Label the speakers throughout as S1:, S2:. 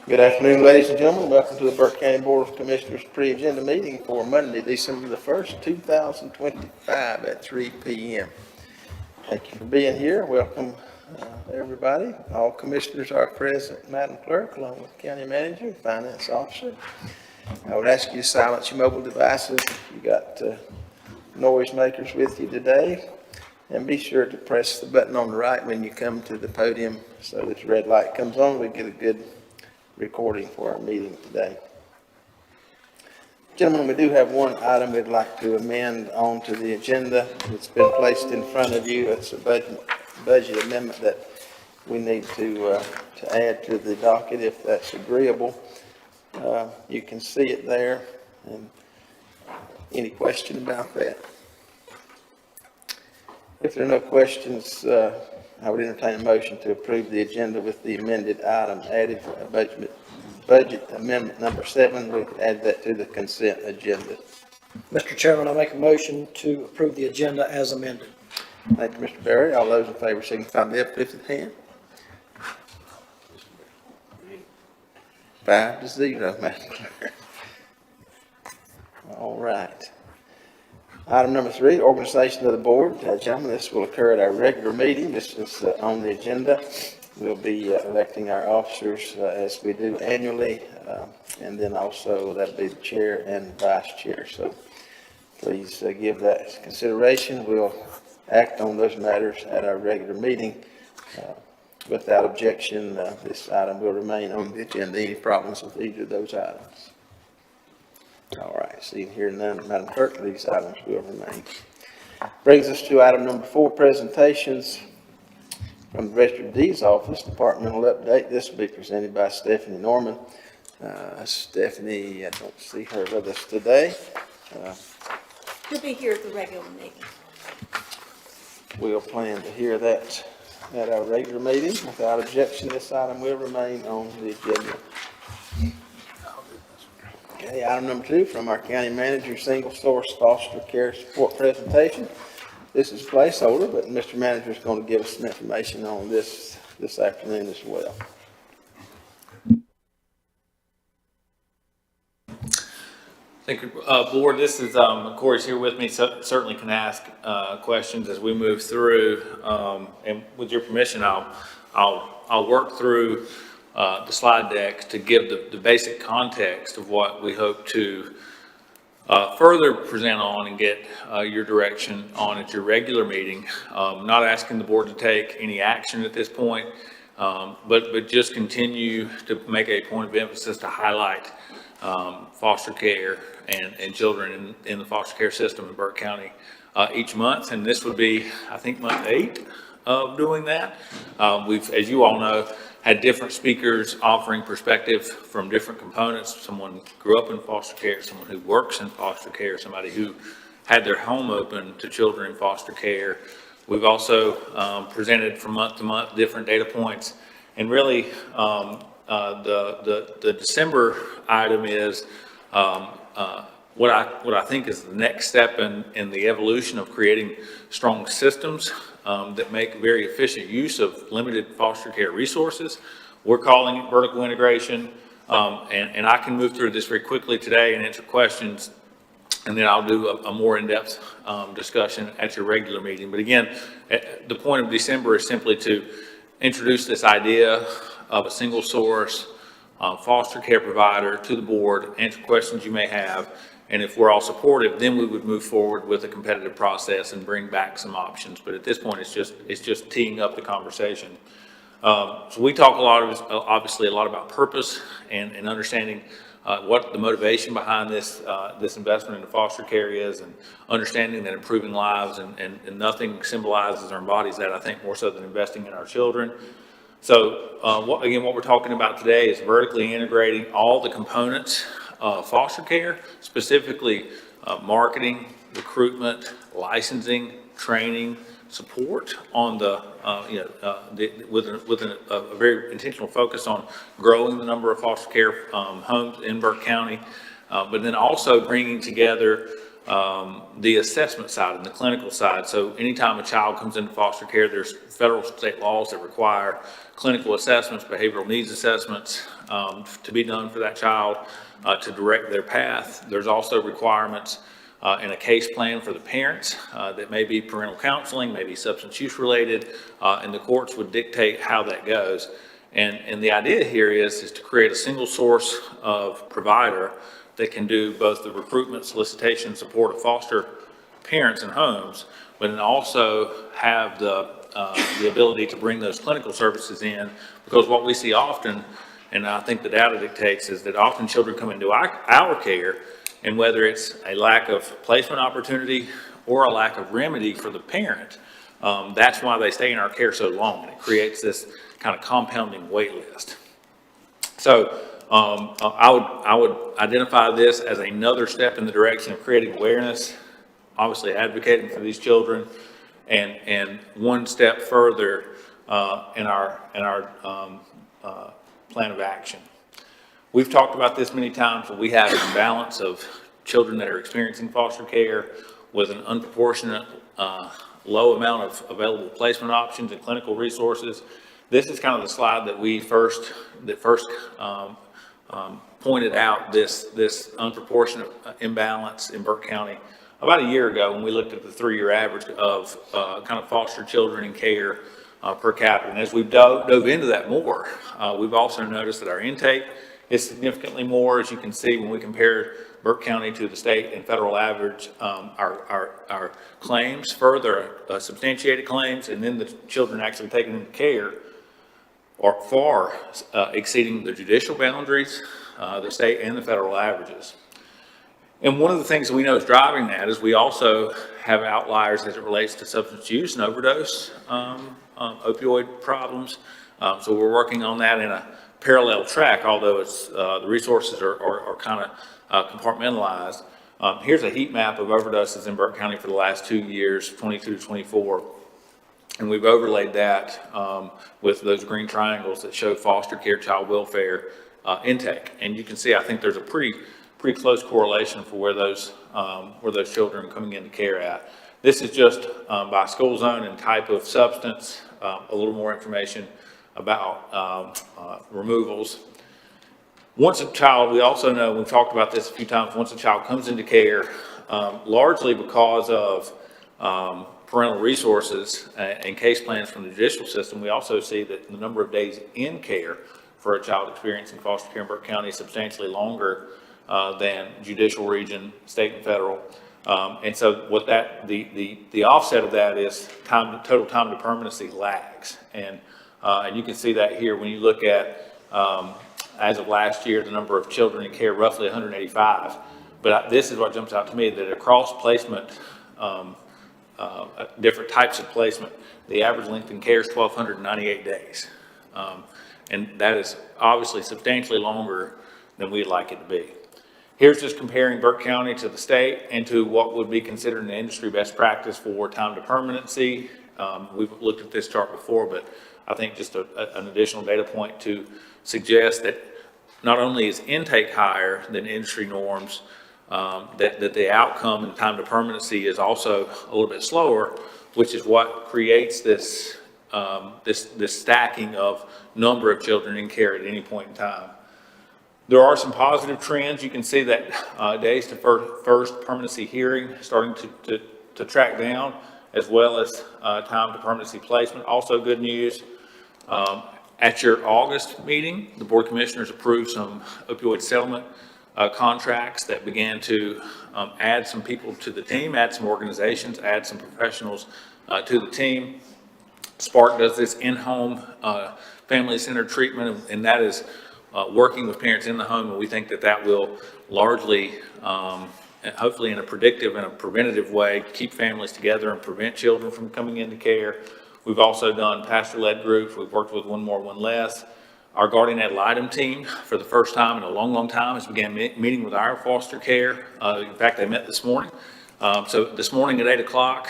S1: Good afternoon, ladies and gentlemen. Welcome to the Burke County Board of Commissioners pre-agenda meeting for Monday, December the 1st, 2025 at 3 p.m. Thank you for being here. Welcome, everybody. All commissioners are present, Madam Clerk, along with County Manager and Finance Officer. I would ask you to silence your mobile devices if you got noise makers with you today. And be sure to press the button on the right when you come to the podium so that the red light comes on. We get a good recording for our meeting today. Gentlemen, we do have one item we'd like to amend onto the agenda. It's been placed in front of you. It's a budget amendment that we need to add to the docket if that's agreeable. You can see it there. And any question about that? If there are no questions, I would entertain a motion to approve the agenda with the amended item added, budget amendment number 7. We could add that to the consent agenda.
S2: Mr. Chairman, I make a motion to approve the agenda as amended.
S1: Thank you, Mr. Berry. All those in favor signify by the uplifted hand. 5-0, Madam Clerk. All right. Item number 3, organization of the board. Gentlemen, this will occur at our regular meeting. This is on the agenda. We'll be electing our officers as we do annually, and then also that'll be the chair and vice chair. So please give that consideration. We'll act on those matters at our regular meeting. Without objection, this item will remain on the agenda. Any problems with either of those items? All right, seeing here none, Madam Clerk, these items will remain. Brings us to item number 4, presentations from the Register of Deeds Office, departmental update. This will be presented by Stephanie Norman. Stephanie, I don't see her with us today.
S3: He'll be here at the regular meeting.
S1: We'll plan to hear that at our regular meeting. Without objection, this item will remain on the agenda. Okay, item number 2 from our county manager, single source foster care support presentation. This is placeholder, but Mr. Manager is going to give us some information on this afternoon as well.
S4: Thank you, Board. This is Corey's here with me, so certainly can ask questions as we move through. And with your permission, I'll work through the slide deck to give the basic context of what we hope to further present on and get your direction on at your regular meeting. Not asking the board to take any action at this point, but just continue to make a point of emphasis to highlight foster care and children in the foster care system in Burke County each month. And this would be, I think, month 8 of doing that. We've, as you all know, had different speakers offering perspective from different components. Someone grew up in foster care, someone who works in foster care, somebody who had their home open to children in foster care. We've also presented from month to month different data points. And really, the December item is what I think is the next step in the evolution of creating strong systems that make very efficient use of limited foster care resources. We're calling it vertical integration, and I can move through this very quickly today and answer questions, and then I'll do a more in-depth discussion at your regular meeting. But again, the point of December is simply to introduce this idea of a single source foster care provider to the board, answer questions you may have, and if we're all supportive, then we would move forward with a competitive process and bring back some options. But at this point, it's just teeing up the conversation. So we talk obviously a lot about purpose and understanding what the motivation behind this investment into foster care is, and understanding that improving lives and nothing symbolizes or embodies that, I think, more so than investing in our children. So what we're talking about today is vertically integrating all the components foster care, specifically marketing, recruitment, licensing, training, support on with a very intentional focus on growing the number of foster care homes in Burke County, but then also bringing together the assessment side and the clinical side. So anytime a child comes into foster care, there's federal, state laws that require clinical assessments, behavioral needs assessments to be done for that child to direct their path. There's also requirements in a case plan for the parents that may be parental counseling, maybe substance use related, and the courts would dictate how that goes. And the idea here is to create a single source of provider that can do both the recruitment, solicitation, support of foster parents and homes, but then also have the ability to bring those clinical services in, because what we see often, and I think the data dictates, is that often children come into our care, and whether it's a lack of placement opportunity or a lack of remedy for the parent, that's why they stay in our care so long, and it creates this kind of compounding wait list. So I would identify this as another step in the direction of creating awareness, obviously advocating for these children, and one step further in our plan of action. We've talked about this many times, but we have an imbalance of children that are experiencing foster care with an unproportionate low amount of available placement options and clinical resources. This is kind of the slide that first pointed out this unproportionate imbalance in Burke County about a year ago when we looked at the 3-year average of kind of foster children in care per capita. And as we've dove into that more, we've also noticed that our intake is significantly more. As you can see, when we compare Burke County to the state and federal average, our claims, further substantiated claims, and then the children actually taken into care are far exceeding the judicial boundaries, the state and the federal averages. And one of the things that we know is driving that is we also have outliers as it relates to substance use and overdose, opioid problems. So we're working on that in a parallel track, although it's the resources are kind of compartmentalized. Here's a heat map of overdoses in Burke County for the last 2 years, 22 to 24. And we've overlaid that with those green triangles that show foster care, child welfare intake. And you can see, I think there's a pretty close correlation for where those children are coming into care at. This is just by school zone and type of substance, a little more information about removals. Once a child, we also know, we've talked about this a few times, once a child comes into care, largely because of parental resources and case plans from the judicial system, we also see that the number of days in care for a child experiencing foster care in Burke County is substantially longer than judicial region, state and federal. And so what the offset of that is total time to permanency lags. And you can see that here when you look at, as of last year, the number of children in care, roughly 185. But this is what jumps out to me, that across placement, different types of placement, the average length in care is 1,298 days. And that is obviously substantially longer than we'd like it to be. Here's just comparing Burke County to the state and to what would be considered an industry best practice for time to permanency. We've looked at this chart before, but I think just an additional data point to suggest that not only is intake higher than industry norms, that the outcome and time to permanency is also a little bit slower, which is what creates this stacking of number of children in care at any point in time. There are some positive trends. You can see that days to first permanency hearing starting to track down, as well as time to permanency placement. Also good news. At your August meeting, the Board of Commissioners approved some opioid settlement contracts that began to add some people to the team, add some organizations, add some professionals to the team. Spark does this in-home family-centered treatment, and that is working with parents in the home, and we think that will largely, hopefully in a predictive and a preventative way, keep families together and prevent children from coming into care. We've also done pastor-led groups. We've worked with One More, One Less. Our guardian ad litem team, for the first time in a long, long time, has began meeting with our foster care. In fact, they met this morning. So this morning at 8 o'clock,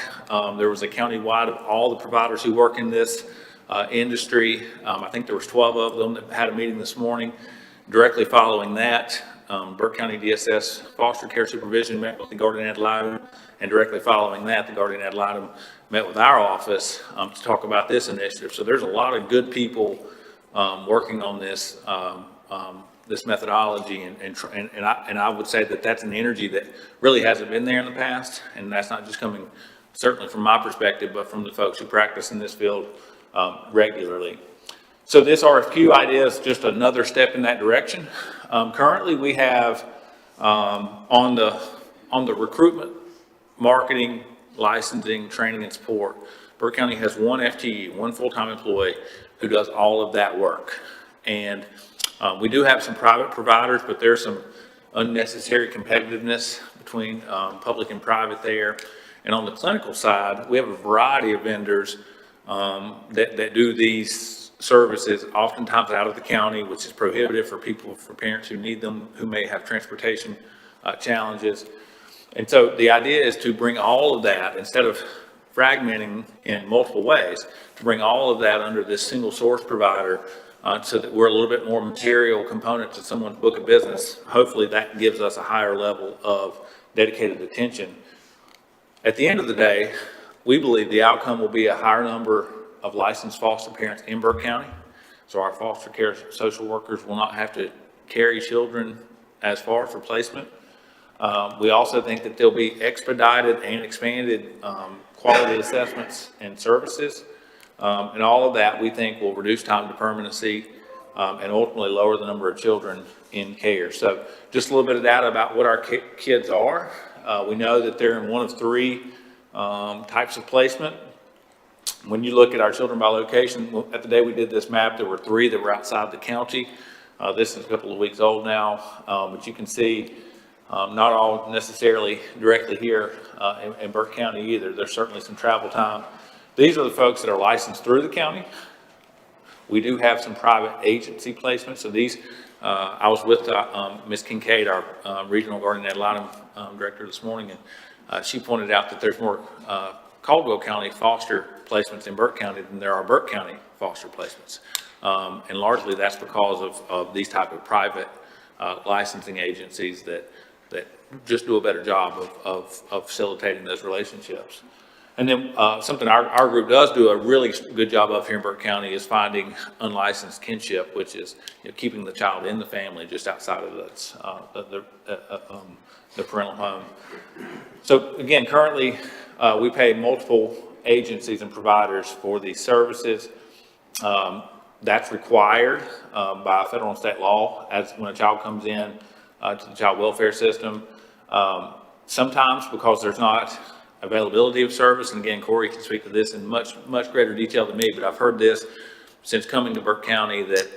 S4: there was a county-wide of all the providers who work in this industry. I think there was 12 of them that had a meeting this morning. Directly following that, Burke County DSS Foster Care Supervision met with the guardian ad litem, and directly following that, the guardian ad litem met with our office to talk about this initiative. So there's a lot of good people working on this this methodology, and I would say that that's an energy that really hasn't been there in the past, and that's not just coming certainly from my perspective, but from the folks who practice in this field regularly. So this RFQ idea is just another step in that direction. Currently, we have on the recruitment, marketing, licensing, training, and support, Burke County has one FTE, one full-time employee who does all of that work. And we do have some private providers, but there's some unnecessary competitiveness between public and private there. And on the clinical side, we have a variety of vendors that do these services, oftentimes out of the county, which is prohibitive for parents who need them, who may have transportation challenges. And so the idea is to bring all of that, instead of fragmenting in multiple ways, to bring all of that under this single source provider so that we're a little bit more material component to someone's book of business. Hopefully that gives us a higher level of dedicated attention. At the end of the day, we believe the outcome will be a higher number of licensed foster parents in Burke County. So our foster care social workers will not have to carry children as far for placement. We also think that there'll be expedited and expanded quality assessments and services. And all of that, we think, will reduce time to permanency and ultimately lower the number of children in care. So just a little bit of data about what our kids are. We know that they're in one of three types of placement. When you look at our children by location, at the day we did this map, there were 3 that were outside the county. This is a couple of weeks old now, but you can see not all necessarily directly here in Burke County either. There's certainly some travel time. These are the folks that are licensed through the county. We do have some private agency placements. So these, I was with Ms. Kincaid, our regional guardian ad litem director this morning, and she pointed out that there's more Caldwell County foster placements in Burke County than there are Burke County foster placements. And largely that's because of these type of private licensing agencies that just do a better job of facilitating those relationships. And then something our group does do a really good job of here in Burke County is finding unlicensed kinship, which is keeping the child in the family just outside of the parental home. So again, currently we pay multiple agencies and providers for these services. That's required by federal and state law as when a child comes in to the child welfare system. Sometimes because there's not availability of service, and again, Corey can speak to this in much greater detail than me, but I've heard this since coming to Burke County that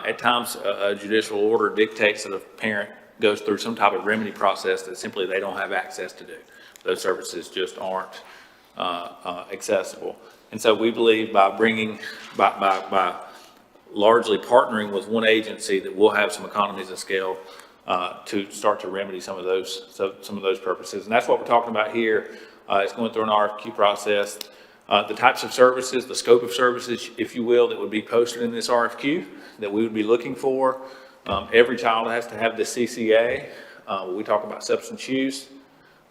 S4: at times a judicial order dictates that a parent goes through some type of remedy process that simply they don't have access to do. Those services just aren't accessible. And so we believe by largely partnering with one agency that we'll have some economies of scale to start to remedy some of those purposes. And that's what we're talking about here. It's going through an RFQ process. The types of services, the scope of services, if you will, that would be posted in this RFQ that we would be looking for. Every child has to have this CCA. We talk about substance use,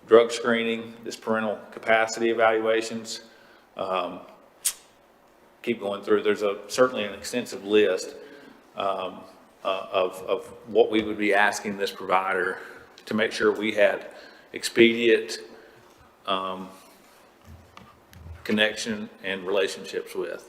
S4: drug screening, this parental capacity evaluations. Keep going through. There's certainly an extensive list of what we would be asking this provider to make sure we had expedient connection and relationships with.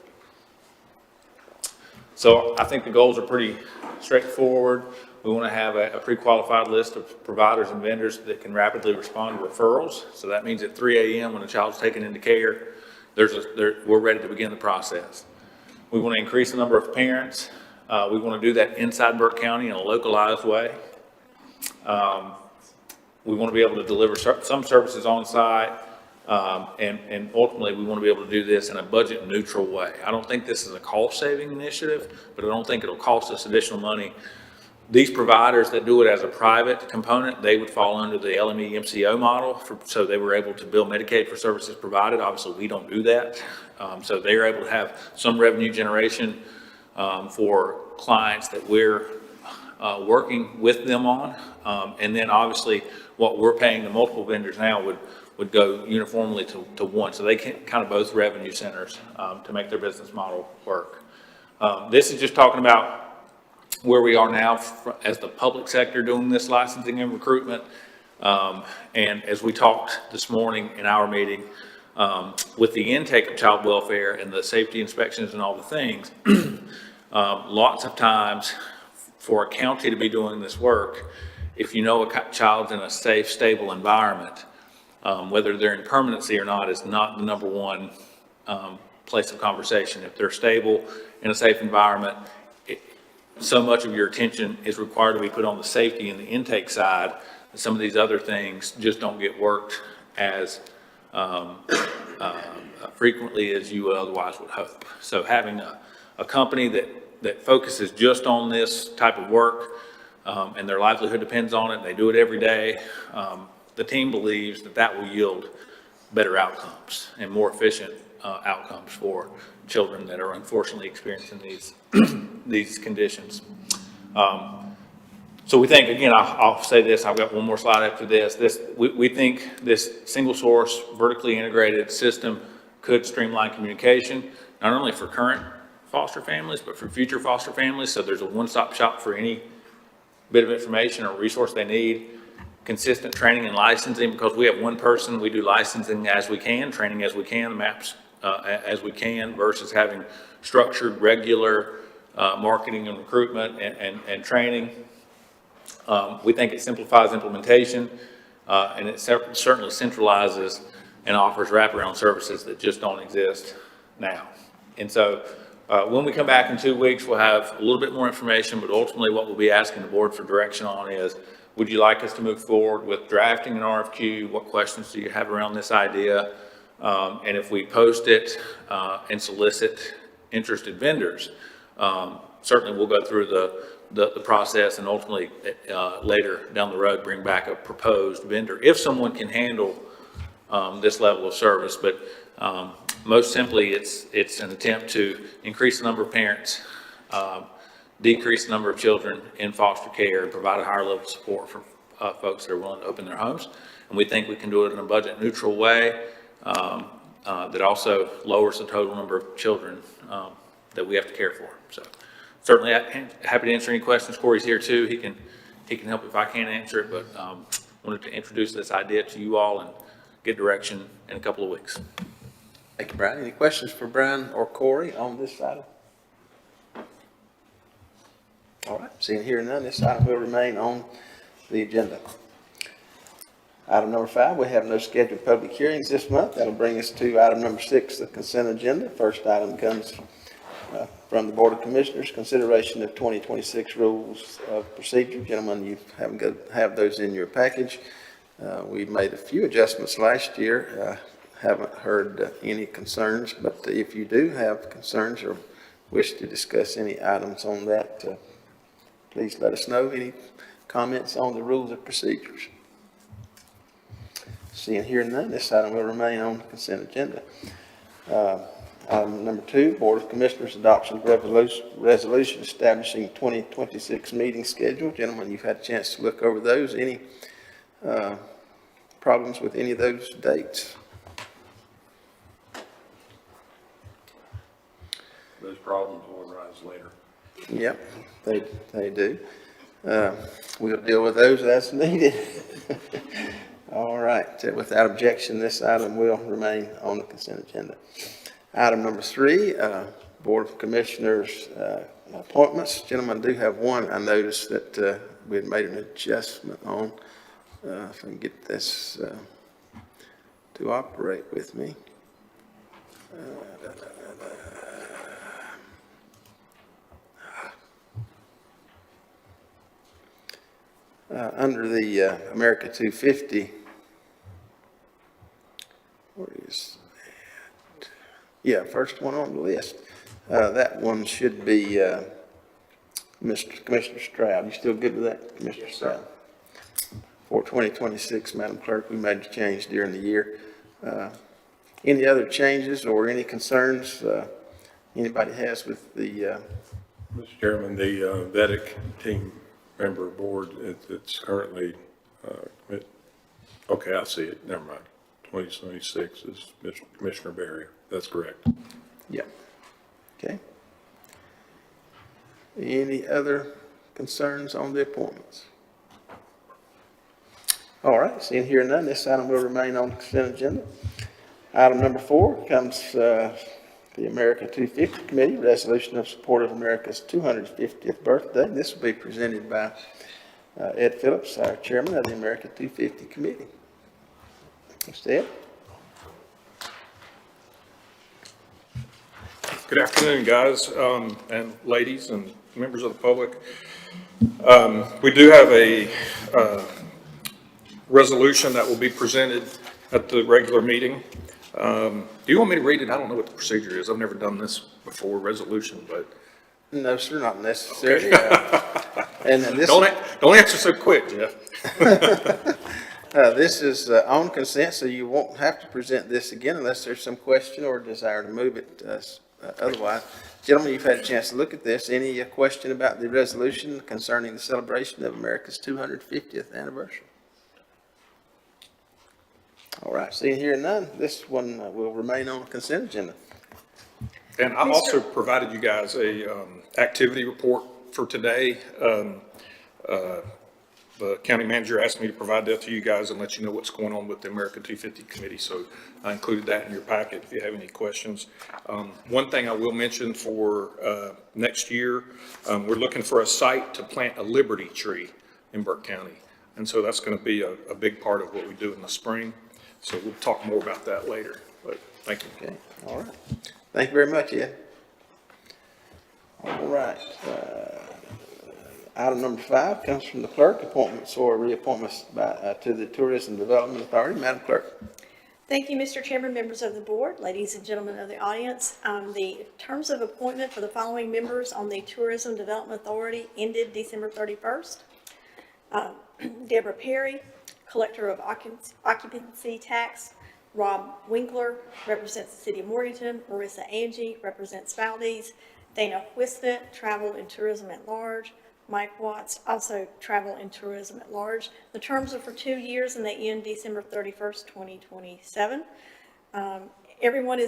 S4: So I think the goals are pretty straightforward. We want to have a pre-qualified list of providers and vendors that can rapidly respond to referrals. So that means at 3 a.m. when a child's taken into care, we're ready to begin the process. We want to increase the number of parents. We want to do that inside Burke County in a localized way. We want to be able to deliver some services on site, and ultimately we want to be able to do this in a budget neutral way. I don't think this is a cost saving initiative, but I don't think it'll cost us additional money. These providers that do it as a private component, they would fall under the LME MCO model, so they were able to bill Medicaid for services provided. Obviously, we don't do that. So they're able to have some revenue generation for clients that we're working with them on. And then obviously what we're paying the multiple vendors now would go uniformly to one. So they can kind of both revenue centers to make their business model work. This is just talking about where we are now as the public sector doing this licensing and recruitment. And as we talked this morning in our meeting, with the intake of child welfare and the safety inspections and all the things, lots of times for a county to be doing this work, if you know a child's in a safe, stable environment, whether they're in permanency or not is not the number one place of conversation. If they're stable in a safe environment, so much of your attention is required to be put on the safety and the intake side. Some of these other things just don't get worked as frequently as you otherwise would hope. So having a company that focuses just on this type of work and their livelihood depends on it, and they do it every day, the team believes that will yield better outcomes and more efficient outcomes for children that are unfortunately experiencing these conditions. So we think, again, I'll say this, I've got one more slide after this. We think this single source, vertically integrated system could streamline communication, not only for current foster families, but for future foster families. So there's a one-stop shop for any bit of information or resource they need. Consistent training and licensing, because we have one person, we do licensing as we can, training as we can, maps as we can, versus having structured, regular marketing and recruitment and training. We think it simplifies implementation, and it certainly centralizes and offers wraparound services that just don't exist now. And so when we come back in 2 weeks, we'll have a little bit more information, but ultimately what we'll be asking the board for direction on is, would you like us to move forward with drafting an RFQ? What questions do you have around this idea? And if we post it and solicit interested vendors, certainly we'll go through the process and ultimately later down the road bring back a proposed vendor if someone can handle this level of service. But most simply, it's an attempt to increase the number of parents, decrease the number of children in foster care, and provide a higher level of support for folks that are willing to open their homes. And we think we can do it in a budget neutral way that also lowers the total number of children that we have to care for. So certainly happy to answer any questions. Corey's here too. He can help if I can't answer it, but wanted to introduce this idea to you all and get direction in a couple of weeks.
S1: Thank you, Brian. Any questions for Brian or Corey on this item? All right, seeing here none, this item will remain on the agenda. Item number 5, we have no scheduled public hearings this month. That'll bring us to item number 6, the consent agenda. First item comes from the Board of Commissioners, consideration of 2026 rules of procedure. Gentlemen, you have those in your package. We made a few adjustments last year. Haven't heard any concerns, but if you do have concerns or wish to discuss any items on that, please let us know. Any comments on the rules of procedures? Seeing here none, this item will remain on the consent agenda. Item number 2, Board of Commissioners adoption of resolution establishing 2026 meeting schedule. Gentlemen, you've had a chance to look over those. Any problems with any of those dates?
S5: Those problems will arise later.
S1: Yep, they do. We'll deal with those as needed. All right, without objection, this item will remain on the consent agenda. Item number 3, Board of Commissioners appointments. Gentlemen, I do have one I noticed that we had made an adjustment on. If I can get this to operate with me. Under the America 250, where is that? Yeah, first one on the list. That one should be Mr. Commissioner Stroud. You still good with that, Commissioner Stroud? For 2026, Madam Clerk, we made a change during the year. Any other changes or any concerns anybody has with the?
S5: Mr. Chairman, the VEDIC team member of board. It's currently, okay, I see it, never mind. 2026 is Commissioner Berry. That's correct.
S1: Yeah. Okay. Any other concerns on the appointments? All right, seeing here none, this item will remain on the consent agenda. Item number 4 comes, the America 250 Committee, resolution of support of America's 250th birthday. This will be presented by Ed Phillips, our chairman of the America 250 Committee. Mr. Ed?
S5: Good afternoon, guys, and ladies and members of the public. We do have a resolution that will be presented at the regular meeting. Do you want me to read it? I don't know what the procedure is. I've never done this before, resolution, but.
S1: No, sir, not necessary. And this.
S5: Don't answer so quick, Jeff.
S1: This is on consent, so you won't have to present this again unless there's some question or desire to move it otherwise. Gentlemen, you've had a chance to look at this. Any question about the resolution concerning the celebration of America's 250th anniversary? All right, seeing here none, this one will remain on the consent agenda.
S5: And I also provided you guys a activity report for today. The county manager asked me to provide that to you guys and let you know what's going on with the America 250 Committee. So I included that in your packet if you have any questions. One thing I will mention for next year, we're looking for a site to plant a Liberty tree in Burke County. And so that's going to be a big part of what we do in the spring. So we'll talk more about that later, but thank you.
S1: Okay, all right. Thank you very much, Ed. All right. Item number 5 comes from the clerk, appointments or reappointments to the Tourism Development Authority. Madam Clerk.
S3: Thank you, Mr. Chairman, members of the board, ladies and gentlemen of the audience. The terms of appointment for the following members on the Tourism Development Authority ended December 31st. Deborah Perry, Collector of Occupancy Tax. Rob Winkler represents the City of Morganton. Marissa Angie represents Valdez. Dana Wisnett, Travel and Tourism at Large. Mike Watts, also Travel and Tourism at Large. The terms are for 2 years and they end December 31st, 2027. Everyone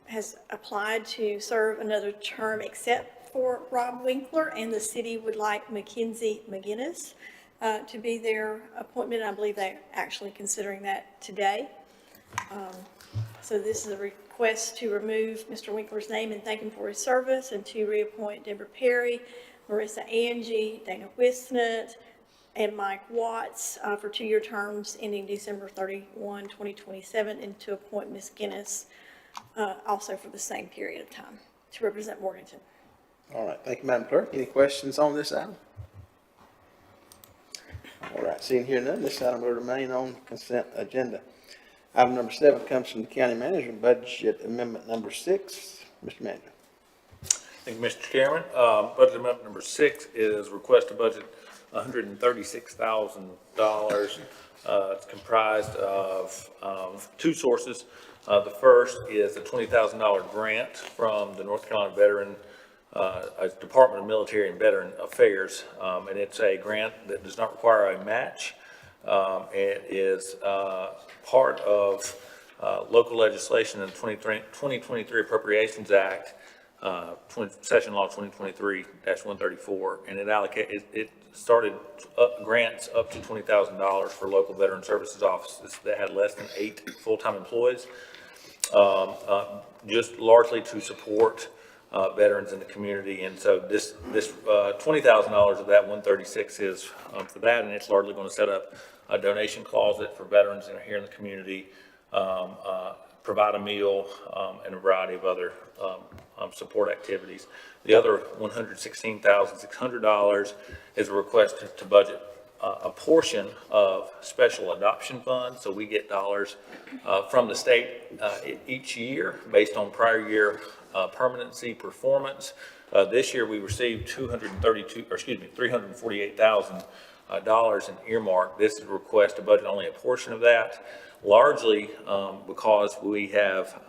S3: has applied to serve another term except for Rob Winkler, and the city would like Mackenzie McGinnis to be their appointment. I believe they're actually considering that today. So this is a request to remove Mr. Winkler's name and thank him for his service, and to reappoint Deborah Perry, Marissa Angie, Dana Wisnett, and Mike Watts for 2-year terms ending December 31, 2027, and to appoint Ms. Guinness also for the same period of time to represent Morganton.
S1: All right, thank you, Madam Clerk. Any questions on this item? All right, seeing here none, this item will remain on consent agenda. Item number 7 comes from the county manager, budget amendment number 6. Mr. Manager.
S4: Thank you, Mr. Chairman. Budget amendment number 6 is request to budget $136,000. It's comprised of 2 sources. The first is a $20,000 grant from the North Carolina Department of Military and Veteran Affairs, and it's a grant that does not require a match. It is part of local legislation in the 2023 Appropriations Act, Session Law 2023-134, and it started grants up to $20,000 for local veteran services offices that had less than 8 full-time employees, just largely to support veterans in the community. And so this $20,000 of that 136 is for that, and it's largely going to set up a donation closet for veterans here in the community, provide a meal, and a variety of other support activities. The other $116,600 is a request to budget a portion of special adoption funds. So we get dollars from the state each year based on prior year permanency performance. This year we received $348,000 in earmark. This is a request to budget only a portion of that, largely because we have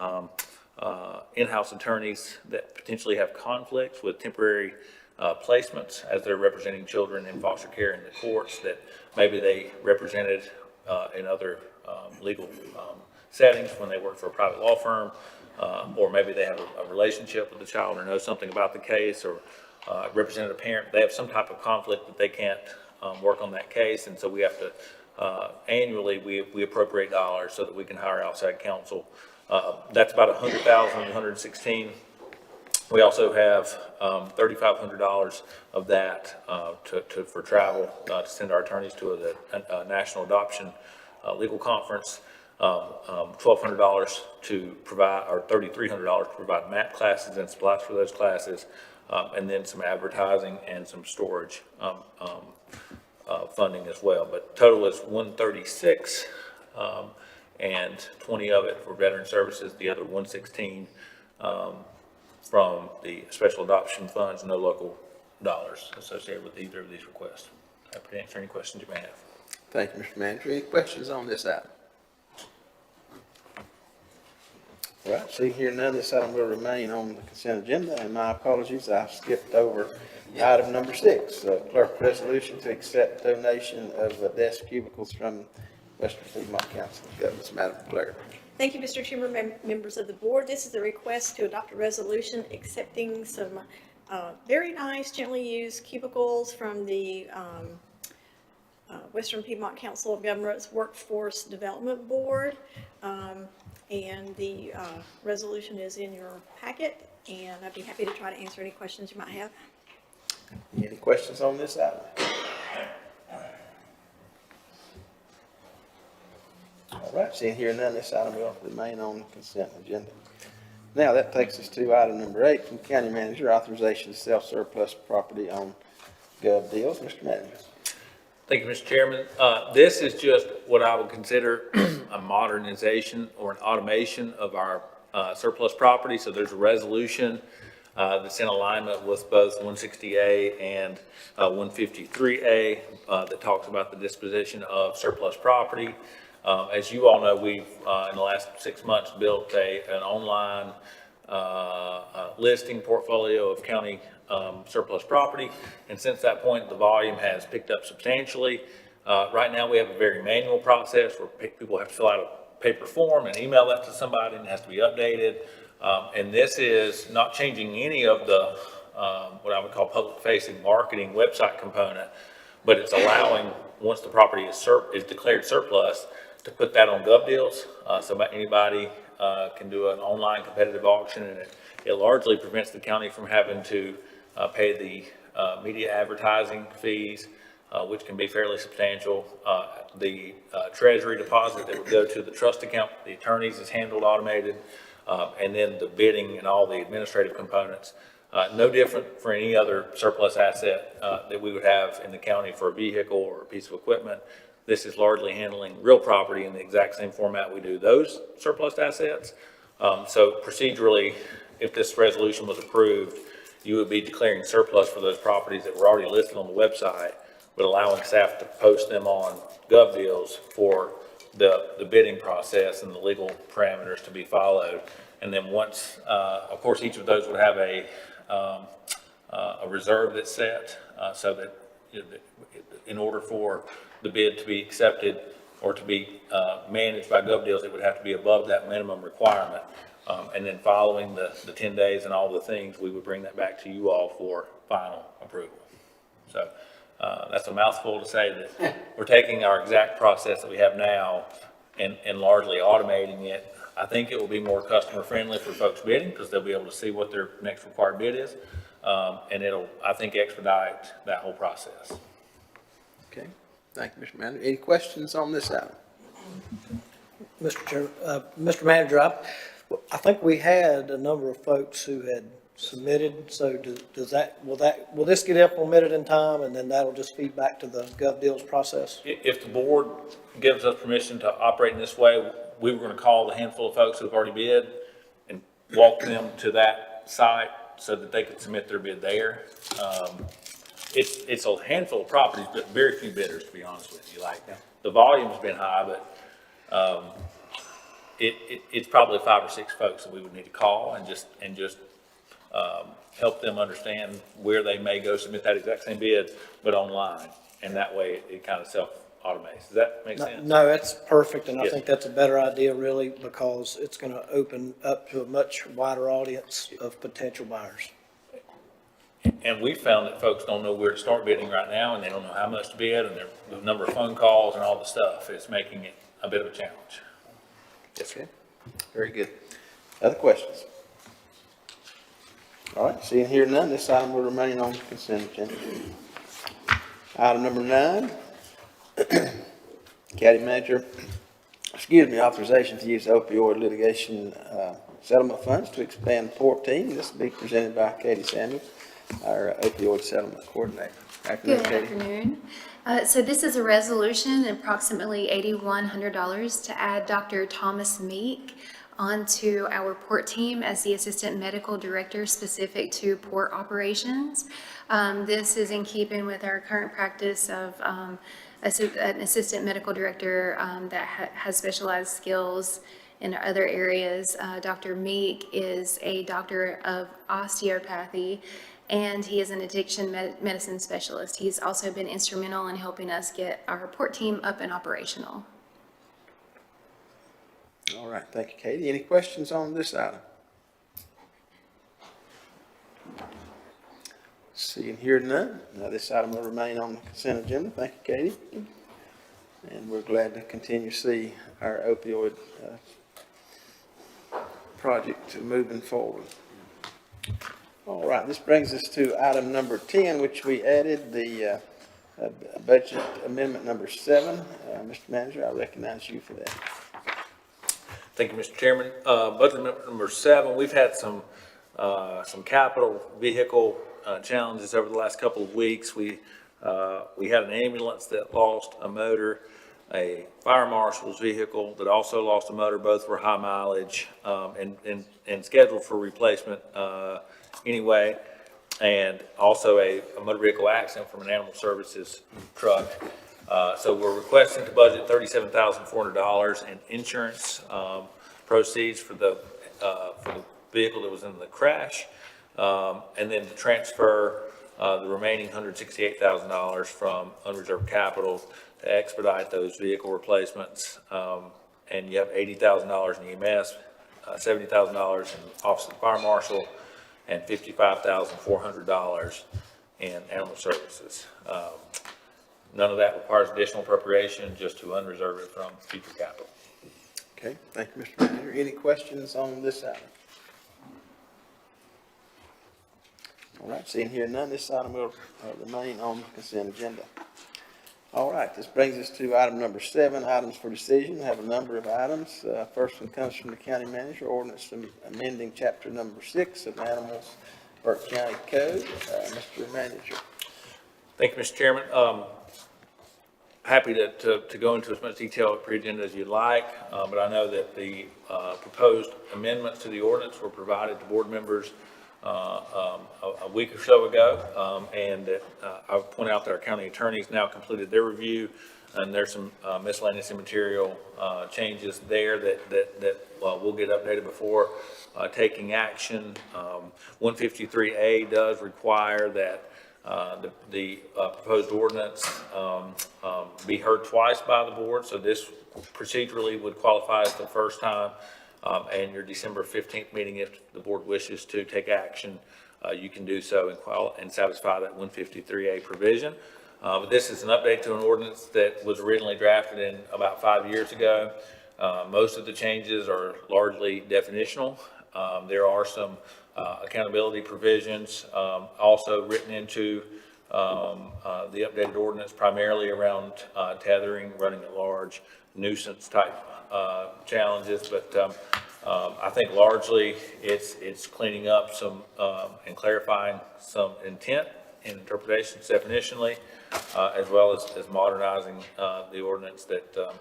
S4: in-house attorneys that potentially have conflicts with temporary placements as they're representing children in foster care in the courts that maybe they represented in other legal settings when they work for a private law firm, or maybe they have a relationship with the child or know something about the case, or represented a parent. They have some type of conflict that they can't work on that case, and so we have to annually we appropriate dollars so that we can hire outside counsel. That's about $100,116. We also have $3,500 of that for travel to send our attorneys to a national adoption legal conference. $1,200 to provide, or $3,300 to provide MAP classes and supplies for those classes, and then some advertising and some storage funding as well. But total is $136, and 20 of it for veteran services, the other 116 from the special adoption funds, no local dollars associated with either of these requests. Happy to answer any questions you may have.
S1: Thank you, Mr. Manager. Any questions on this item? All right, see here none, this item will remain on the consent agenda, and my apologies, I skipped over item number 6, clerk resolution to accept donation of desk cubicles from Western Piedmont Council of Governments. Madam Clerk.
S3: Thank you, Mr. Chairman, members of the board. This is a request to adopt a resolution accepting some very nice, gently used cubicles from the Western Piedmont Council of Governments Workforce Development Board. And the resolution is in your packet, and I'd be happy to try to answer any questions you might have.
S1: Any questions on this item? All right, seeing here none, this item will remain on the consent agenda. Now, that takes us to item number 8 from County Manager, authorization to sell surplus property on Gov. Deals. Mr. Manager.
S4: Thank you, Mr. Chairman. This is just what I would consider a modernization or an automation of our surplus property. So there's a resolution that's in alignment with both 160A and 153A that talks about the disposition of surplus property. As you all know, we've in the last 6 months built an online listing portfolio of county surplus property, and since that point the volume has picked up substantially. Right now we have a very manual process where people have to fill out a paper form and email that to somebody, and it has to be updated, and this is not changing any of the what I would call public facing marketing website component, but it's allowing, once the property is declared surplus, to put that on Gov. Deals, so anybody can do an online competitive auction, and it largely prevents the county from having to pay the media advertising fees, which can be fairly substantial. The treasury deposit that would go to the trust account, the attorneys, is handled automated, and then the bidding and all the administrative components. No different for any other surplus asset that we would have in the county for a vehicle or a piece of equipment. This is largely handling real property in the exact same format we do those surplus assets. So procedurally, if this resolution was approved, you would be declaring surplus for those properties that were already listed on the website, but allowing staff to post them on Gov. Deals for the bidding process and the legal parameters to be followed. And then once, of course, each of those would have a reserve that's set, so that in order for the bid to be accepted or to be managed by Gov. Deals, it would have to be above that minimum requirement. And then following the 10 days and all the things, we would bring that back to you all for final approval. So that's a mouthful to say that we're taking our exact process that we have now and largely automating it. I think it will be more customer friendly for folks bidding because they'll be able to see what their next required bid is. And it'll, I think, expedite that whole process.
S1: Okay, thank you, Mr. Manager. Any questions on this item?
S2: Mr. Chairman, Mr. Manager, I think we had a number of folks who had submitted, so will this get implemented in time, and then that'll just feed back to the Gov. Deals process?
S4: If the board gives us permission to operate in this way, we were going to call the handful of folks who've already bid and walk them to that site so that they could submit their bid there. It's a handful of properties, but very few bidders, to be honest with you. Like, the volume's been high, but it's probably 5 or 6 folks that we would need to call and just help them understand where they may go submit that exact same bid, but online. And that way it kind of self-automates. Does that make sense?
S2: No, that's perfect, and I
S4: Yes.
S2: think that's a better idea really, because it's gonna open up to a much wider audience of potential buyers.
S4: And we found that folks don't know where to start bidding right now, and they don't know how much to bid, and the number of phone calls and all the stuff is making it a bit of a challenge. Yes, sir.
S1: Okay, very good. Other questions? All right, seeing here none, this item will remain on consent agenda. Item number 9, County Manager, authorization to use opioid litigation settlement funds to expand the port team. This will be presented by Katie Samuel, our opioid settlement coordinator. Afternoon,
S6: Good
S1: Katie.
S6: afternoon. So this is a resolution, approximately $8,100 to add Dr. Thomas Meek onto our port team as the Assistant Medical Director specific to port operations. This is in keeping with our current practice of an Assistant Medical Director that has specialized skills in other areas. Dr. Meek is a doctor of osteopathy, and he is an addiction medicine specialist. He's also been instrumental in helping us get our port team up and operational.
S1: All right, thank you, Katie. Any questions on this item? Seeing here none, this item will remain on the consent agenda. Thank you, Katie. And we're glad to continue to see our opioid project moving forward. All right, this brings us to item number 10, which we added, the budget amendment number 7. Mr. Manager, I recognize you for that.
S4: Thank you, Mr. Chairman. Budget amendment number 7, we've had some capital vehicle challenges over the last couple of weeks. We had an ambulance that lost a motor, a fire marshal's vehicle that also lost a motor. Both were high mileage and scheduled for replacement anyway. And also a motor vehicle accident from an animal services truck. So we're requesting to budget $37,400 in insurance proceeds for the vehicle that was in the crash, and then to transfer the remaining $168,000 from unreserved capital to expedite those vehicle replacements. And you have $80,000 in EMS, $70,000 in Office of the Fire Marshal, and $55,400 in animal services. None of that requires additional appropriation, just to unreserve it from future capital.
S1: Okay, thank you, Mr. Manager. Any questions on this item? All right, seeing here none, this item will remain on the consent agenda. All right, this brings us to item number 7, items for decision. We have a number of items. First one comes from the county manager, ordinance amending chapter number 6 of Animals Burke County Code. Mr. Manager.
S4: Thank you, Mr. Chairman. Happy to go into as much detail at pre-agenda as you'd like, but I know that the proposed amendments to the ordinance were provided to board members a week or so ago, and that I'll point out that our county attorneys now completed their review, and there's some miscellaneous immaterial changes there that will get updated before taking action. 153A does require that the proposed ordinance be heard twice by the board, so this procedurally would qualify as the first time. And your December 15th meeting, if the board wishes to take action, you can do so and satisfy that 153A provision. But this is an update to an ordinance that was originally drafted in about 5 years ago. Most of the changes are largely definitional. There are some accountability provisions also written into the updated ordinance, primarily around tethering, running at large, nuisance type challenges, but I think largely it's cleaning up some and clarifying some intent and interpretations definitionally, as well as modernizing the ordinance that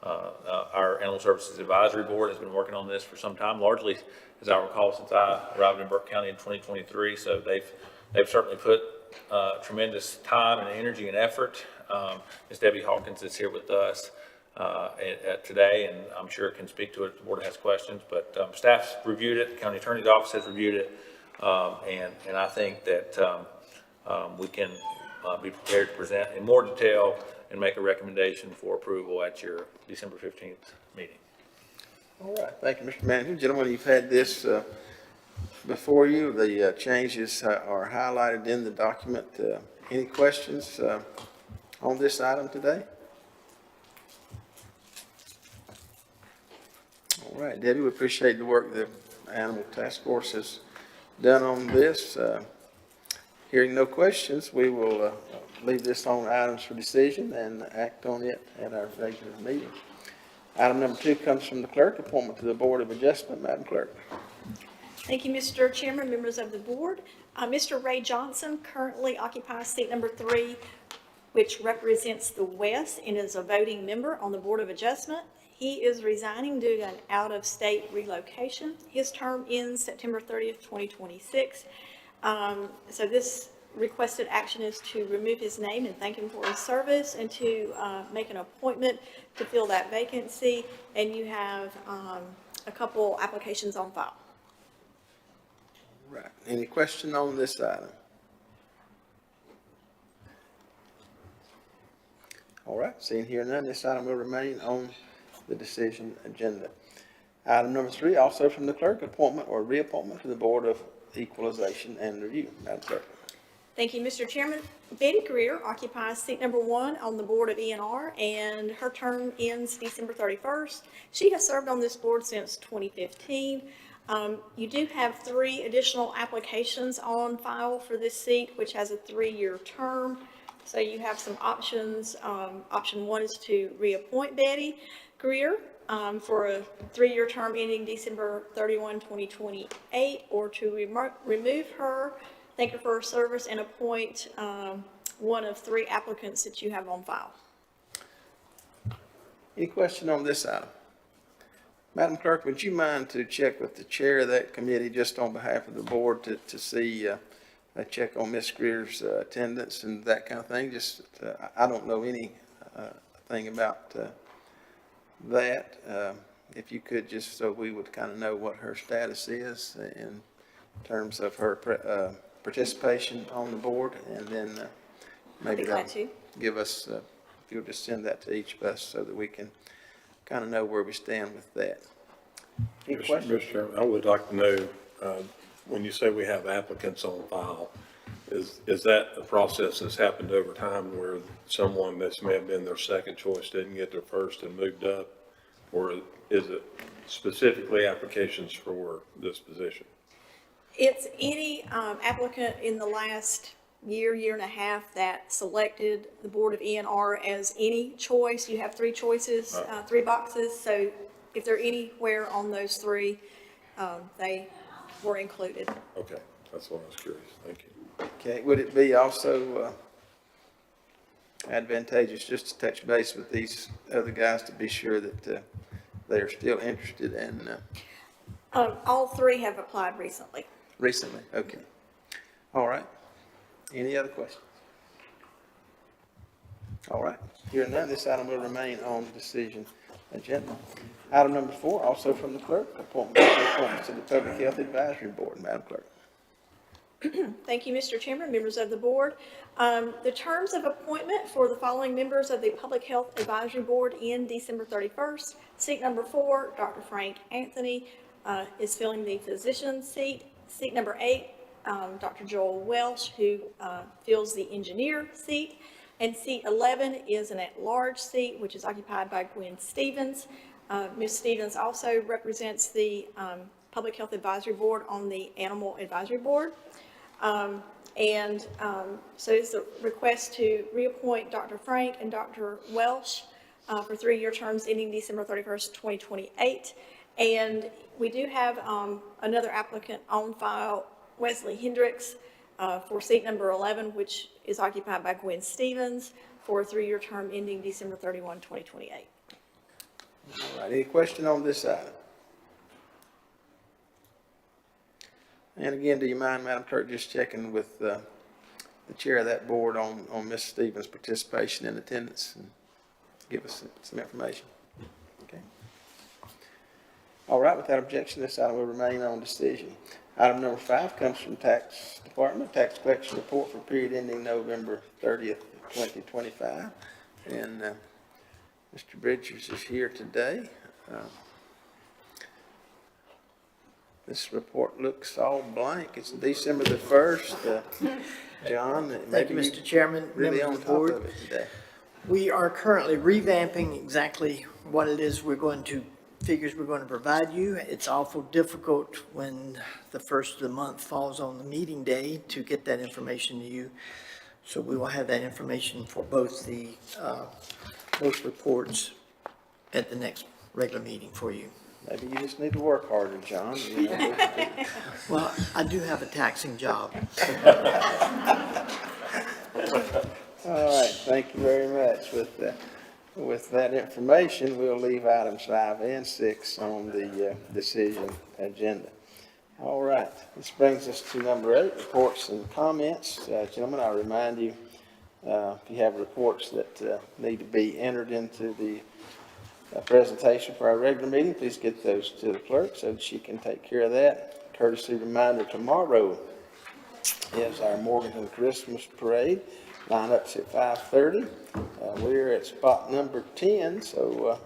S4: our Animal Services Advisory Board has been working on this for some time, largely, as I recall, since I arrived in Burke County in 2023. So they've certainly put tremendous time and energy and effort. Ms. Debbie Hawkins is here with us today, and I'm sure can speak to it if the board has questions, but staff's reviewed it, the county attorney's office has reviewed it, And I think that we can be prepared to present in more detail and make a recommendation for approval at your December 15th meeting.
S1: All right, thank you, Mr. Manager. Gentlemen, you've had this before you. The changes are highlighted in the document. Any questions on this item today? All right, Debbie, we appreciate the work the Animal Task Force has done on this. Hearing no questions, we will leave this on items for decision and act on it at our regular meeting. Item number 2 comes from the clerk, appointment to the Board of Adjustment. Madam Clerk.
S3: Thank you, Mr. Chairman, members of the board. Mr. Ray Johnson currently occupies seat number 3, which represents the West and is a voting member on the Board of Adjustment. He is resigning due to an out-of-state relocation. His term ends September 30th, 2026. So this requested action is to remove his name and thank him for his service and to make an appointment to fill that vacancy. And you have a couple applications on file.
S1: Right. Any question on this item? All right, seeing here none, this item will remain on the decision agenda. Item number 3, also from the clerk, appointment or reappointment to the Board of Equalization and Review. Madam Clerk.
S3: Thank you, Mr. Chairman. Betty Greer occupies seat number 1 on the Board of ENR, and her term ends December 31st. She has served on this board since 2015. You do have 3 additional applications on file for this seat, which has a 3-year term. So you have some options. Option 1 is to reappoint Betty Greer for a 3-year term ending December 31, 2028, or to remove her, thank her for her service, and appoint one of 3 applicants that you have on file.
S1: Any question on this item? Madam Clerk, would you mind to check with the chair of that committee just on behalf of the board to see, check on Ms. Greer's attendance and that kind of thing? Just, I don't know any thing about that. If you could, just so we would kind of know what her status is in terms of her participation on the board, and then maybe
S3: Be glad
S1: that'll
S3: to.
S1: give us, if you'll just send that to each of us so that we can kind of know where we stand with that. Any questions?
S7: Mr. Chairman, I would like to know, when you say we have applicants on file, is that a process that's happened over time where someone that's may have been their second choice didn't get their first and moved up? Or is it specifically applications for this position?
S3: It's any applicant in the last year and a half that selected the Board of ENR as any choice. You have 3 choices, 3 boxes. So if they're anywhere on those 3, they were included.
S7: Okay, that's what I was curious. Thank you.
S1: Okay, would it be also advantageous just to touch base with these other guys to be sure that they are still interested in
S3: All 3 have applied recently.
S1: recently? Okay. All right. Any other questions? All right. Hearing none, this item will remain on the decision agenda. Item number 4, also from the clerk, appointments to the Public Health Advisory Board. Madam Clerk.
S3: Thank you, Mr. Chairman, members of the board. The terms of appointment for the following members of the Public Health Advisory Board end December 31st. Seat number 4, Dr. Frank Anthony is filling the physician seat. Seat number 8, Dr. Joel Welsh, who fills the engineer seat. And seat 11 is an at-large seat, which is occupied by Gwen Stevens. Ms. Stevens also represents the Public Health Advisory Board on the Animal Advisory Board. So it's a request to reappoint Dr. Frank and Dr. Welsh for 3-year terms ending December 31st, 2028. And we do have another applicant on file, Wesley Hendricks, for seat number 11, which is occupied by Gwen Stevens for a 3-year term ending December 31, 2028.
S1: All right. Any question on this item? And again, do you mind, Madam Clerk, just checking with the chair of that board on Ms. Stevens' participation and attendance and give us some information? Okay. All right, without objection, this item will remain on decision. Item number 5 comes from Tax Department, Tax Collection Report for period ending November 30th, 2025. And Mr. Bridgers is here today. This report looks all blank. It's December the 1st. John,
S2: Thank
S1: maybe
S2: you, Mr. Chairman,
S1: really
S2: members
S1: on
S2: of the
S1: top
S2: board.
S1: of it today.
S2: We are currently revamping exactly what it is figures we're going to provide you. It's awful difficult when the first of the month falls on the meeting day to get that information to you. So we will have that information for both reports at the next regular meeting for you.
S1: Maybe you just need to work harder, John. You know.
S2: Well, I do have a taxing job.
S1: All right, thank you very much. With that information, we'll leave items 5 and 6 on the decision agenda. All right, this brings us to number 8, reports and comments. Gentlemen, I'll remind you, if you have reports that need to be entered into the presentation for our regular meeting, please get those to the clerk so that she can take care of that. Courtesy reminder, tomorrow is our Morganton Christmas Parade. Line-up's at 5:30. We're at spot number 10, so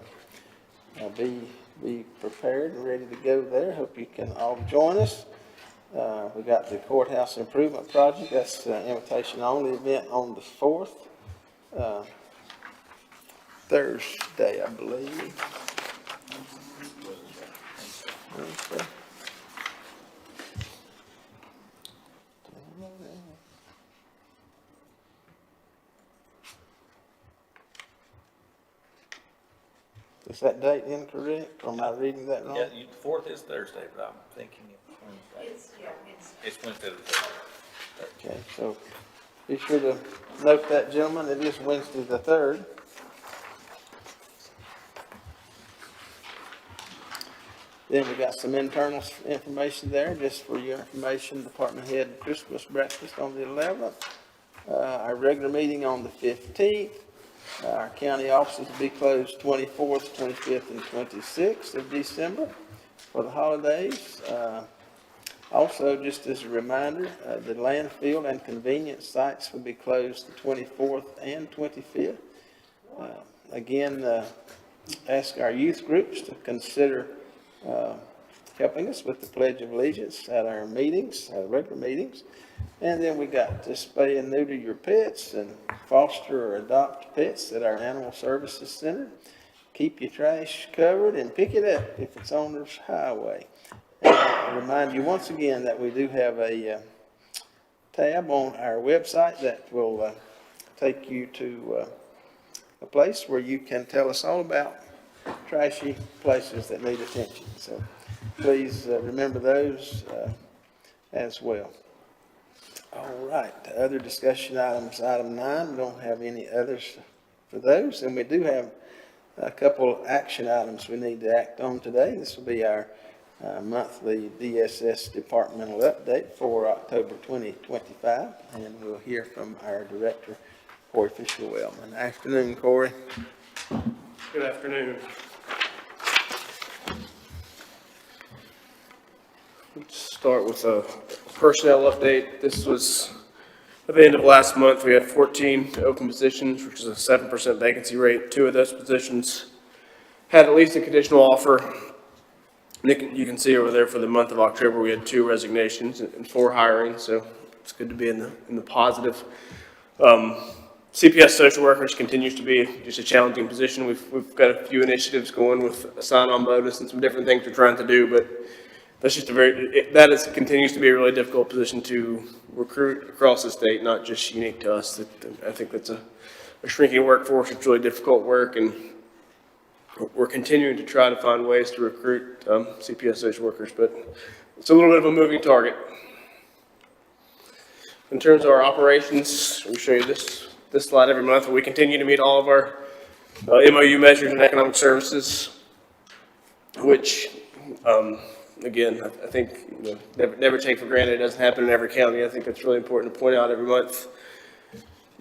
S1: be prepared and ready to go there. Hope you can all join us. We got the Courthouse Improvement Project. That's an invitation-only event on the 4th, Thursday, I believe. Okay. Is that date incorrect, or am I reading that wrong?
S4: Yeah, the 4th is Thursday, but I'm thinking it's Wednesday. It's Wednesday the 3rd.
S1: Okay, so be sure to note that, gentlemen, it is Wednesday the 3rd. Then we got some internal information there, just for your information. Department head Christmas breakfast on the 11th. Our regular meeting on the 15th. Our county offices will be closed 24th, 25th, and 26th of December for the holidays. Also, just as a reminder, the landfill and convenience sites will be closed the 24th and 25th. Again, ask our youth groups to consider helping us with the Pledge of Allegiance at our meetings, regular meetings. And then we got to spay and neuter your pets and foster or adopt pets at our Animal Services Center. Keep your trash covered and pick it up if it's on the highway. And I remind you once again that we do have a tab on our website that will take you to a place where you can tell us all about trashy places that need attention. So please remember those as well. All right, other discussion items, item 9, we don't have any others for those, and we do have a couple action items we need to act on today. This will be our monthly DSS departmental update for October 2025, and we'll hear from our director, Corey Fisher-Wellman. Afternoon, Corey.
S8: Good afternoon. Let's start with a personnel update. This was at the end of last month. We had 14 open positions, which is a 7% vacancy rate. 2 of those positions had at least a conditional offer. Nick, you can see over there for the month of October, we had 2 resignations and 4 hirings, so it's good to be in the positive. CPS social workers continues to be just a challenging position. We've got a few initiatives going with a sign-on bonus and some different things we're trying to do, but that's just continues to be a really difficult position to recruit across the state, not just unique to us. I think that's a shrinking workforce. It's really difficult work, and we're continuing to try to find ways to recruit CPS social workers, but it's a little bit of a moving target. In terms of our operations, we show you this slide every month. We continue to meet all of our MOU measures in economic services, which, again, I think never take for granted. It doesn't happen in every county. I think that's really important to point out every month.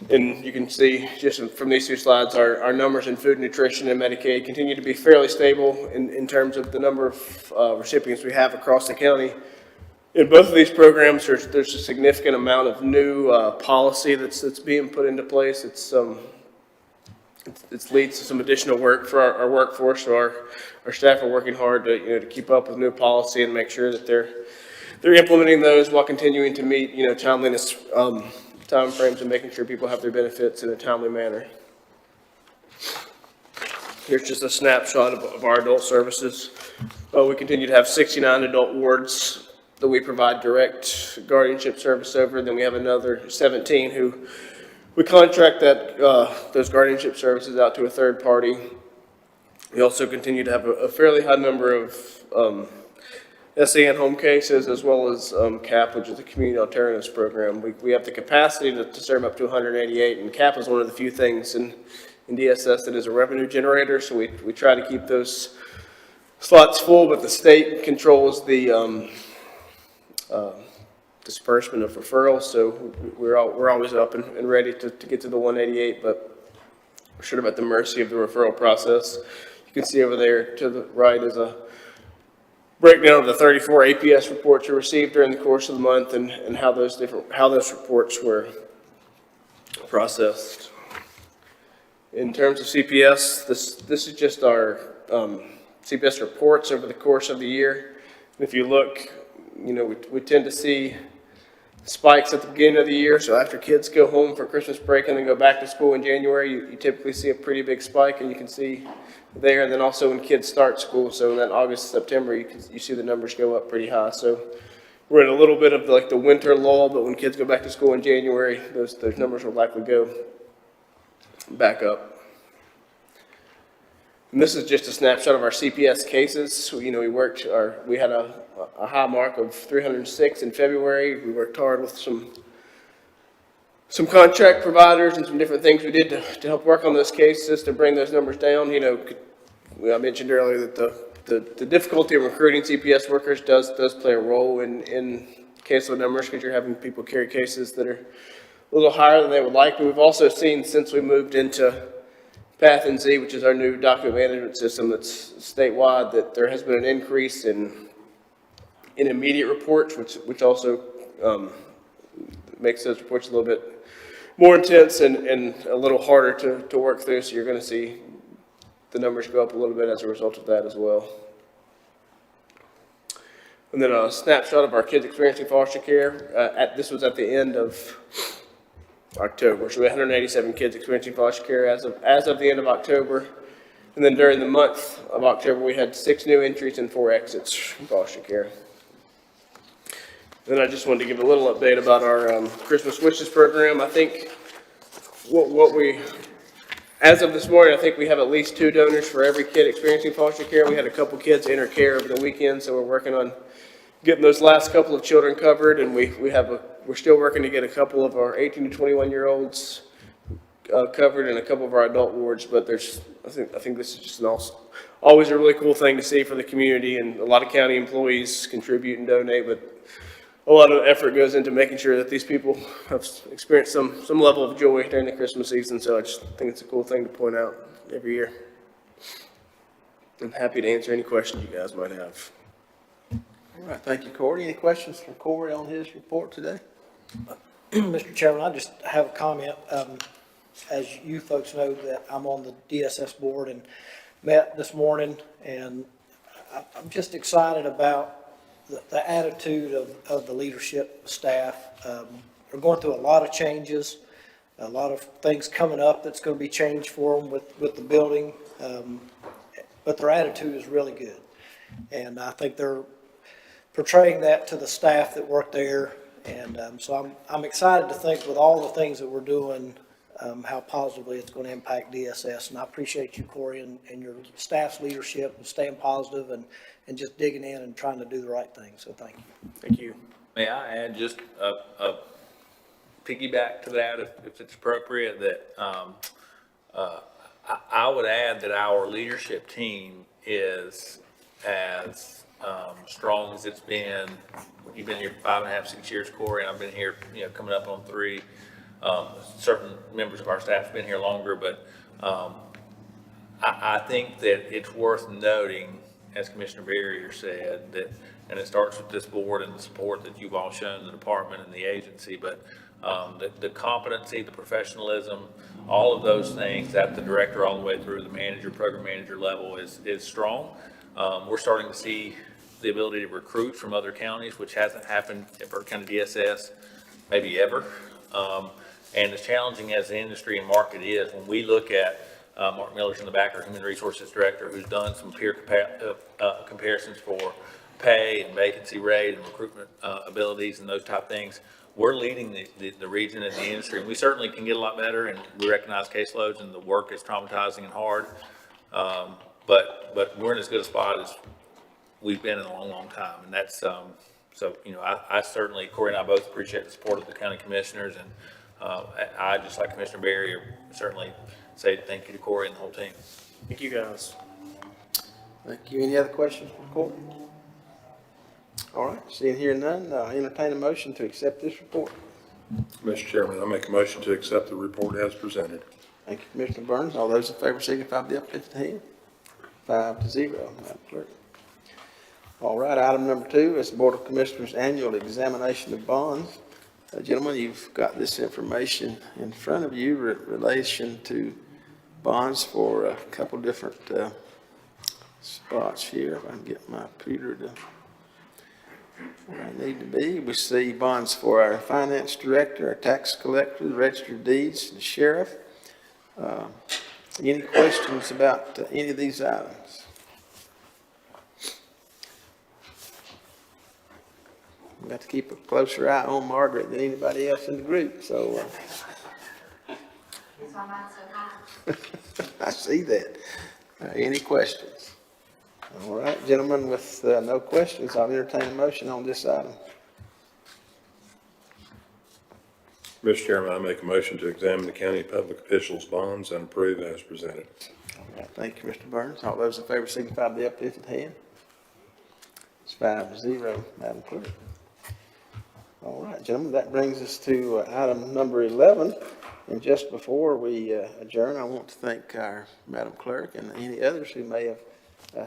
S8: And you can see just from these 2 slides, our numbers in food, nutrition, and Medicaid continue to be fairly stable in terms of the number of recipients we have across the county. In both of these programs, there's a significant amount of new policy that's being put into place. It's leads to some additional work for our workforce. So our staff are working hard to to keep up with new policy and make sure that they're implementing those while continuing to meet timeliness time frames and making sure people have their benefits in a timely manner. Here's just a snapshot of our adult services. We continue to have 69 adult wards that we provide direct guardianship service over. Then we have another 17 who we contract those guardianship services out to a third party. We also continue to have a fairly high number of SEN home cases, as well as CAP, which is the Community Alternatives Program. We have the capacity to serve up to 188, and CAP is one of the few things in DSS that is a revenue generator, so we try to keep those slots full, but the state controls the disbursement of referrals, so we're always up and ready to get to the 188, but we're sort of at the mercy of the referral process. You can see over there to the right is a breakdown of the 34 APS reports you received during the course of the month and how those reports were processed. In terms of CPS, this is just our CPS reports over the course of the year. And if you look, we tend to see spikes at the beginning of the year. So after kids go home for Christmas break and then go back to school in January, you typically see a pretty big spike, and you can see there. And then also when kids start school, so in that August, September, you see the numbers go up pretty high. So we're in a little bit of the winter lull, but when kids go back to school in January, those numbers will likely go back up. And this is just a snapshot of our CPS cases. So, we had a high mark of 306 in February. We worked hard with some contract providers and some different things we did to help work on those cases to bring those numbers down. I mentioned earlier that the difficulty of recruiting CPS workers does play a role in caseload numbers, because you're having people carry cases that are a little higher than they would like. But we've also seen, since we moved into PathNZ, which is our new document management system that's statewide, that there has been an increase in immediate reports, which also makes those reports a little bit more intense and a little harder to work through. So you're going to see the numbers go up a little bit as a result of that as well. And then a snapshot of our kids experiencing foster care. This was at the end of October. So we had 187 kids experiencing foster care as of the end of October. And then during the month of October, we had 6 new entries and 4 exits from foster care. Then I just wanted to give a little update about our Christmas Wishes program. I think as of this morning, I think we have at least 2 donors for every kid experiencing foster care. We had a couple kids enter care over the weekend, so we're working on getting those last couple of children covered, and we're still working to get a couple of our 18 to 21-year-olds covered and a couple of our adult wards. But I think this is just always a really cool thing to see for the community, and a lot of county employees contribute and donate, but a lot of effort goes into making sure that these people have experienced some level of joy during the Christmas season. So I just think it's a cool thing to point out every year. I'm happy to answer any questions you guys might have.
S1: All right, thank you, Corey. Any questions from Corey on his report today?
S2: Mr. Chairman, I just have a comment. As you folks know, that I'm on the DSS board and met this morning, and I'm just excited about the attitude of the leadership staff. We're going through a lot of changes, a lot of things coming up that's going to be changed for them with the building, but their attitude is really good. And I think they're portraying that to the staff that work there. And so I'm excited to think, with all the things that we're doing, how positively it's going to impact DSS. And I appreciate you, Corey, and your staff's leadership and staying positive and just digging in and trying to do the right thing. So thank you.
S8: Thank you.
S4: May I add just a piggyback to that, if it's appropriate, that I would add that our leadership team is as strong as it's been. You've been here 5.5, 6 years, Corey, and I've been here, coming up on 3. Certain members of our staff have been here longer, but I think that it's worth noting, as Commissioner Barrier said, that and it starts with this board and the support that you've all shown the department and the agency, but the competency, the professionalism, all of those things at the director all the way through the manager, program manager level is strong. We're starting to see the ability to recruit from other counties, which hasn't happened at Burke County DSS maybe ever. And as challenging as the industry and market is, when we look at Mark Miller's in the back, our Human Resources Director, who's done some peer comparisons for pay and vacancy rate and recruitment abilities and those type things, we're leading the region and the industry. And we certainly can get a lot better, and we recognize caseloads and the work is traumatizing and hard. But we're in as good a spot as we've been in a long, long time. And that's, so, you know, I certainly, Corey and I both appreciate the support of the county commissioners, and I, just like Commissioner Berry, certainly say thank you to Corey and the whole team.
S8: Thank you, guys.
S1: Thank you. Any other questions from the court? All right, seeing here none, entertain a motion to accept this report.
S7: Mr. Chairman, I make a motion to accept the report as presented.
S1: Thank you, Commissioner Burns. All those in favor signify by the uplifted hand. 5-0, Madam Clerk. All right, item number 2 is the Board of Commissioners Annual Examination of Bonds. Gentlemen, you've got this information in front of you in relation to bonds for a couple different spots here. If I can get my computer to where I need to be. We see bonds for our finance director, our tax collector, the register of deeds, the sheriff. Any questions about any of these items? We've got to keep a closer eye on Margaret than anybody else in the group, so.
S6: That's why mine's so high.
S1: I see that. Any questions? All right, gentlemen, with no questions, I'll entertain a motion on this item.
S7: Mr. Chairman, I make a motion to examine the county public officials' bonds and approve as presented.
S1: All right, thank you, Mr. Burns. All those in favor signify by the uplifted hand. It's 5-0, Madam Clerk. All right, gentlemen, that brings us to item number 11. And just before we adjourn, I want to thank our Madam Clerk and any others who may have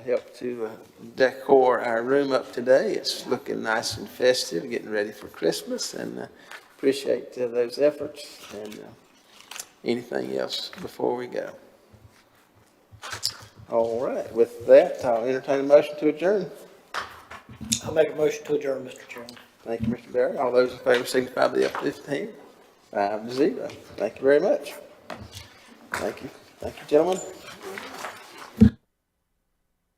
S1: helped to decor our room up today. It's looking nice and festive, getting ready for Christmas, and appreciate those efforts. And anything else before we go? All right, with that, I'll entertain a motion to adjourn.
S2: I'll make a motion to adjourn, Mr. Chairman.
S1: Thank you, Mr. Barry. All those in favor signify by the uplifted hand. 5-0. Thank you very much. Thank you. Thank you, gentlemen.